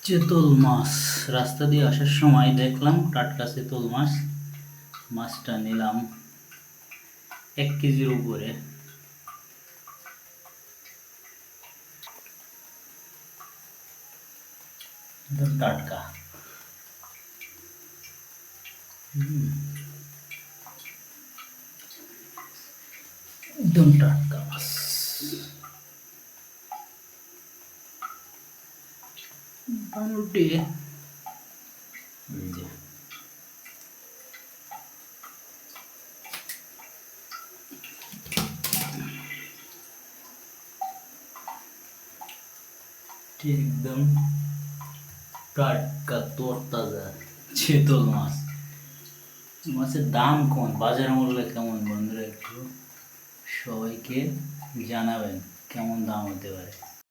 চিতল মাছ রাস্তা দিয়ে আসার সময় দেখলাম টাটকা চিতল মাছ। মাছটা নিলাম 1 কেজির উপরে। একদম টাটকা। একদম টাটকা মাছ। মোটামুটি একদম টাটকা তরতাজা চিতল মাছ। মাছের দাম কেমন, বাজার মূল্য কেমন বন্ধুরা একটু সবাইকে জানাবেন, কেমন দাম হতে পারে।